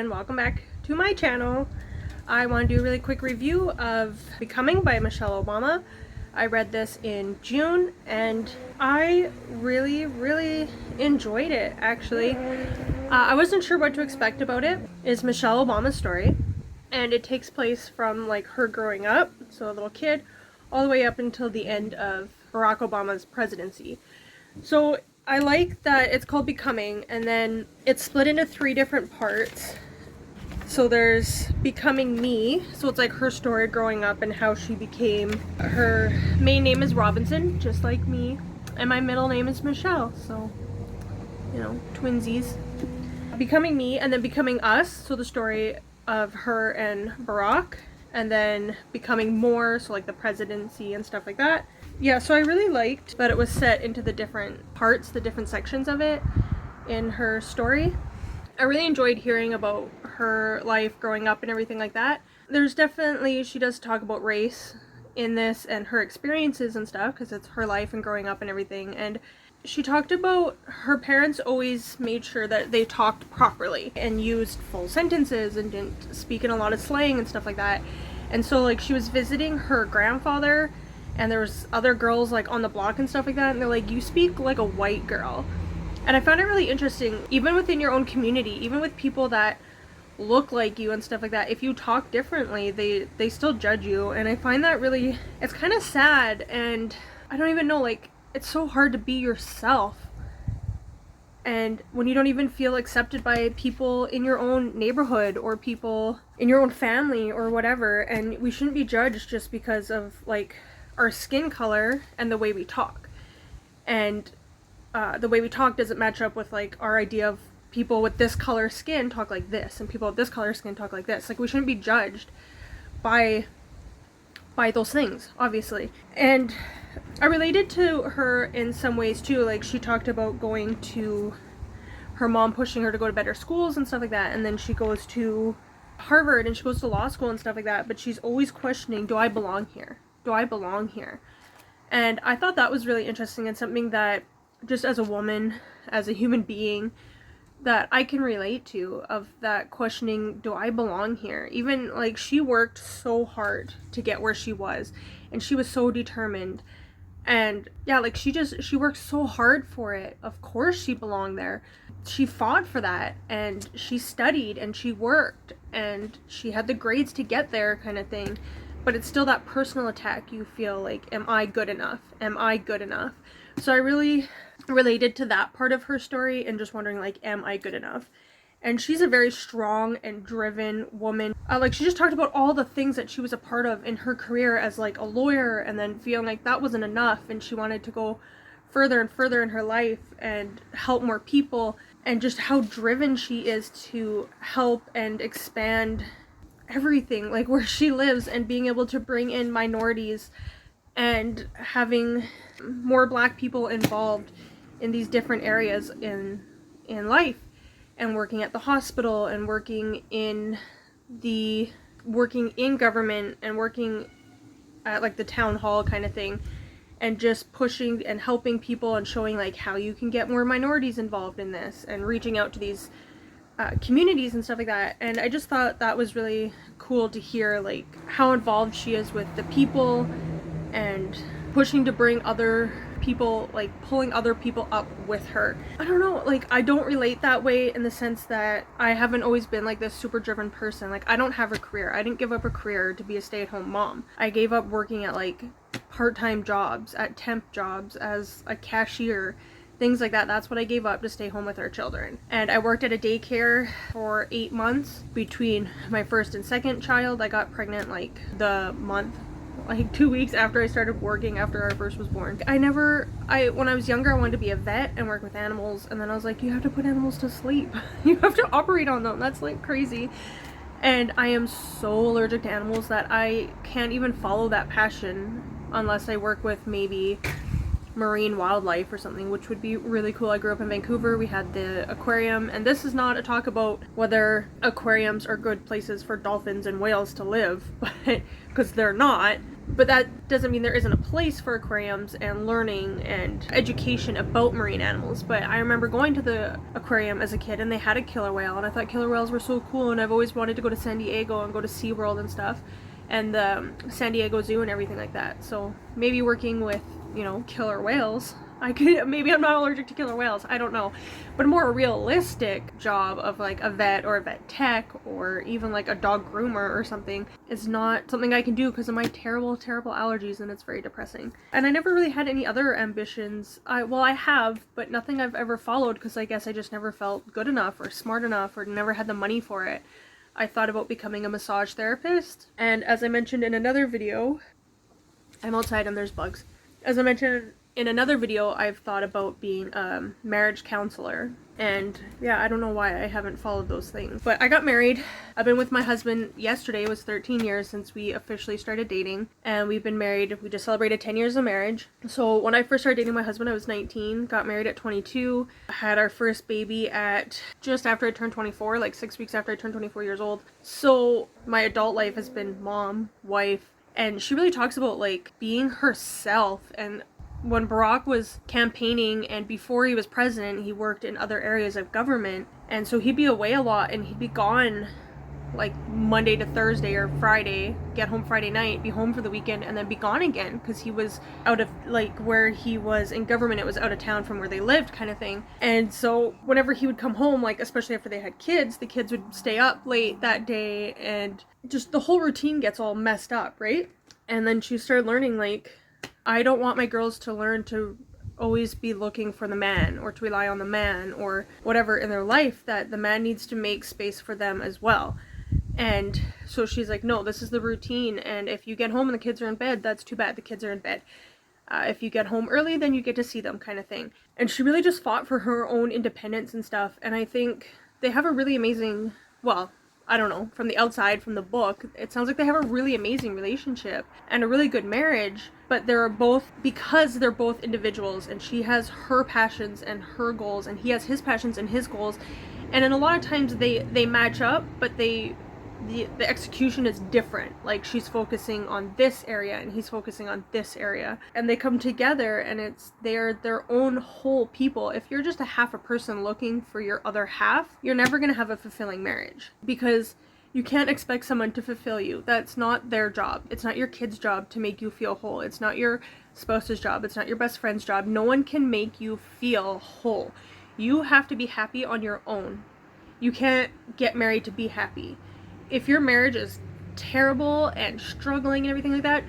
and welcome back to my channel. I want to do a really quick review of Becoming by Michelle Obama. I read this in June and I really enjoyed it actually. I wasn't sure what to expect about it. It's Michelle Obama's story and it takes place from like her growing up, so a little kid, all the way up until the end of Barack Obama's presidency. So I like that it's called Becoming, and then it's split into 3 different parts. So there's Becoming Me, so it's like her story growing up and how she became. Her main name is Robinson, just like me, and my middle name is Michelle, so, you know, twinsies. Becoming Me, and then Becoming Us, so the story of her and Barack, and then Becoming More, so like the presidency and stuff like that. Yeah, so I really liked that it was set into the different parts, the different sections of it in her story. I really enjoyed hearing about her life growing up and everything like that. There's definitely, she does talk about race in this and her experiences and stuff, because it's her life and growing up and everything. And she talked about her parents always made sure that they talked properly and used full sentences and didn't speak in a lot of slang and stuff like that. And so like she was visiting her grandfather, and there was other girls like on the block and stuff like that, and they're like, you speak like a white girl. And I found it really interesting, even within your own community, even with people that look like you and stuff like that, if you talk differently, they still judge you. And I find that really, it's kind of sad, and I don't even know, like, it's so hard to be yourself. And when you don't even feel accepted by people in your own neighborhood or people in your own family or whatever, and we shouldn't be judged just because of like our skin color and the way we talk. And the way we talk doesn't match up with like our idea of people with this color skin talk like this and people with this color skin talk like this. Like, we shouldn't be judged by those things, obviously. And I related to her in some ways too. Like, she talked about going to her mom pushing her to go to better schools and stuff like that, and then she goes to Harvard and she goes to law school and stuff like that, but she's always questioning, do I belong here? Do I belong here? And I thought that was really interesting, and something that just as a woman, as a human being, that I can relate to, of that questioning, do I belong here? Even like, she worked so hard to get where she was, and she was so determined, and yeah, like she worked so hard for it. Of course she belonged there. She fought for that, and she studied and she worked and she had the grades to get there, kind of thing. But it's still that personal attack. You feel like, am I good enough? Am I good enough? So I really related to that part of her story and just wondering, like, am I good enough? And she's a very strong and driven woman. Like, she just talked about all the things that she was a part of in her career as like a lawyer, and then feeling like that wasn't enough and she wanted to go further and further in her life and help more people, and just how driven she is to help and expand everything, like where she lives, and being able to bring in minorities and having more Black people involved in these different areas in life, and working at the hospital and working in government and working at like the town hall kind of thing, and just pushing and helping people and showing like how you can get more minorities involved in this, and reaching out to these communities and stuff like that. And I just thought that was really cool to hear, like how involved she is with the people and pushing to bring other people, like pulling other people up with her. I don't know, like I don't relate that way, in the sense that I haven't always been like this super driven person. Like, I don't have a career. I didn't give up a career to be a stay-at-home mom. I gave up working at like part-time jobs, at temp jobs, as a cashier, things like that. That's what I gave up to stay home with our children. And I worked at a daycare for 8 months between my first and second child. I got pregnant like the month, like 2 weeks after I started working, after our first was born. When I was younger, I wanted to be a vet and work with animals, and then I was like, you have to put animals to sleep. You have to operate on them. That's like crazy. And I am so allergic to animals that I can't even follow that passion unless I work with maybe marine wildlife or something, which would be really cool. I grew up in Vancouver. We had the aquarium, and this is not a talk about whether aquariums are good places for dolphins and whales to live, but because they're not. But that doesn't mean there isn't a place for aquariums and learning and education about marine animals. But I remember going to the aquarium as a kid, and they had a killer whale, and I thought killer whales were so cool, and I've always wanted to go to San Diego and go to SeaWorld and stuff, and the San Diego Zoo and everything like that. So maybe working with, you know, killer whales, I could, maybe I'm not allergic to killer whales, I don't know, but a more realistic job of like a vet or a vet tech or even like a dog groomer or something is not something I can do because of my terrible allergies, and it's very depressing. And I never really had any other ambitions. I have, but nothing I've ever followed because I guess I just never felt good enough or smart enough or never had the money for it. I thought about becoming a massage therapist, and as I mentioned in another video, I'm outside and there's bugs. As I mentioned in another video, I've thought about being a marriage counselor, and yeah, I don't know why I haven't followed those things. But I got married. I've been with my husband. Yesterday was 13 years since we officially started dating, and we've been married. We just celebrated 10 years of marriage. So when I first started dating my husband, I was 19, got married at 22, had our first baby at just after I turned 24, like 6 weeks after I turned 24 years old. So my adult life has been mom, wife, and she really talks about like being herself. And when Barack was campaigning and before he was president, he worked in other areas of government, and so he'd be away a lot, and he'd be gone like Monday to Thursday or Friday, get home Friday night, be home for the weekend, and then be gone again because he was out of, like, where he was in government, it was out of town from where they lived kind of thing. And so whenever he would come home, like especially after they had kids, the kids would stay up late that day, and just the whole routine gets all messed up, right? And then she started learning, like, I don't want my girls to learn to always be looking for the man or to rely on the man or whatever in their life, that the man needs to make space for them as well. And so she's like, no, this is the routine, and if you get home and the kids are in bed, that's too bad, the kids are in bed. If you get home early, then you get to see them, kind of thing. And she really just fought for her own independence and stuff, and I think they have a really amazing, well, I don't know, from the outside, from the book, it sounds like they have a really amazing relationship and a really good marriage, but they're both, because they're both individuals, and she has her passions and her goals, and he has his passions and his goals, and then a lot of times they match up, but the execution is different. Like, she's focusing on this area and he's focusing on this area, and they come together, and they're their own whole people. If you're just a half a person looking for your other half, you're never going to have a fulfilling marriage, because you can't expect someone to fulfill you. That's not their job. It's not your kid's job to make you feel whole. It's not your spouse's job. It's not your best friend's job. No one can make you feel whole. You have to be happy on your own. You can't get married to be happy. If your marriage is terrible and struggling and everything like that,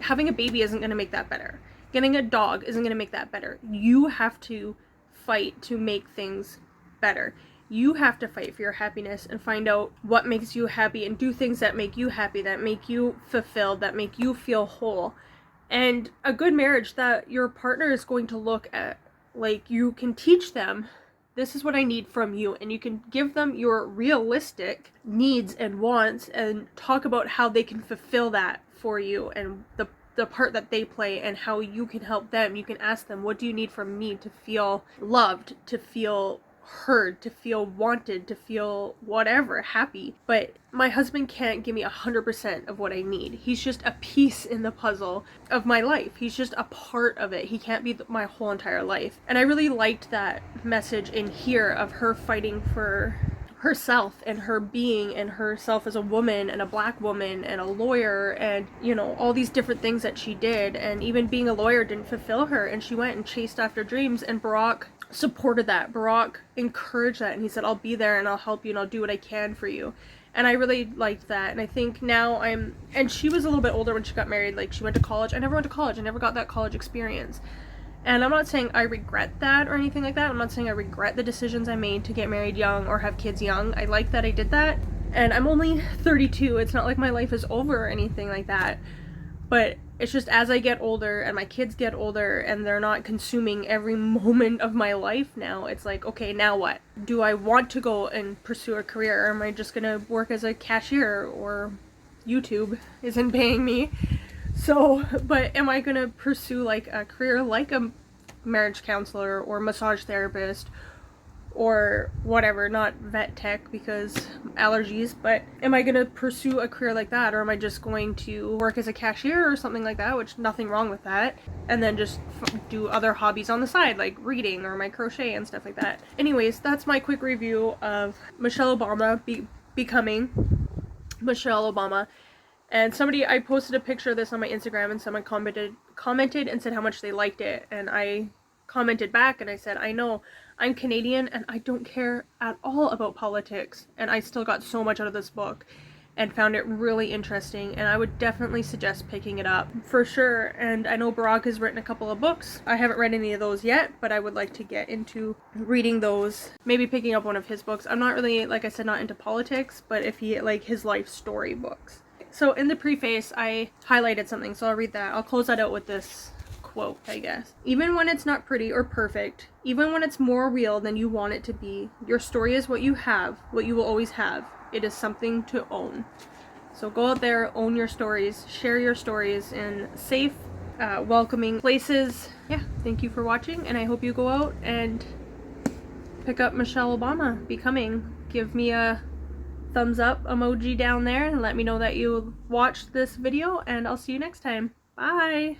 having a baby isn't going to make that better. Getting a dog isn't going to make that better. You have to fight to make things better. You have to fight for your happiness and find out what makes you happy and do things that make you happy, that make you fulfilled, that make you feel whole. And a good marriage that your partner is going to look at, like, you can teach them, this is what I need from you, and you can give them your realistic needs and wants and talk about how they can fulfill that for you and the part that they play and how you can help them. You can ask them, what do you need from me to feel loved, to feel heard, to feel wanted, to feel whatever, happy? But my husband can't give me 100% of what I need. He's just a piece in the puzzle of my life. He's just a part of it. He can't be my whole entire life. And I really liked that message in here of her fighting for herself and her being and herself as a woman and a black woman and a lawyer, and, you know, all these different things that she did. And even being a lawyer didn't fulfill her, and she went and chased after dreams, and Barack supported that. Barack encouraged that, and he said, I'll be there and I'll help you and I'll do what I can for you. And I really liked that. And I think now and she was a little bit older when she got married. Like, she went to college. I never went to college. I never got that college experience. And I'm not saying I regret that or anything like that. I'm not saying I regret the decisions I made to get married young or have kids young. I like that I did that. And I'm only 32. It's not like my life is over or anything like that. But it's just, as I get older and my kids get older and they're not consuming every moment of my life now, it's like, okay, now what? Do I want to go and pursue a career, or am I just gonna work as a cashier, or YouTube isn't paying me? So, but am I gonna pursue like a career like a marriage counselor or massage therapist or whatever, not vet tech because allergies, but am I going to pursue a career like that, or am I just going to work as a cashier or something like that, which nothing wrong with that, and then just do other hobbies on the side like reading or my crochet and stuff like that. Anyways, that's my quick review of Michelle Obama becoming Michelle Obama. And I posted a picture of this on my Instagram, and someone commented and said how much they liked it, and I commented back and I said, I know, I'm Canadian and I don't care at all about politics, and I still got so much out of this book and found it really interesting, and I would definitely suggest picking it up for sure. And I know Barack has written a couple of books. I haven't read any of those yet, but I would like to get into reading those, maybe picking up one of his books. I'm not really, like I said, not into politics, but if he, like, his life story books. So in the preface, I highlighted something, so I'll read that. I'll close that out with this quote, I guess. Even when it's not pretty or perfect, even when it's more real than you want it to be, your story is what you have, what you will always have. It is something to own. So go out there, own your stories, share your stories in safe, welcoming places. Yeah, thank you for watching, and I hope you go out and pick up Michelle Obama Becoming. Give me a thumbs up emoji down there and let me know that you watched this video, and I'll see you next time. Bye!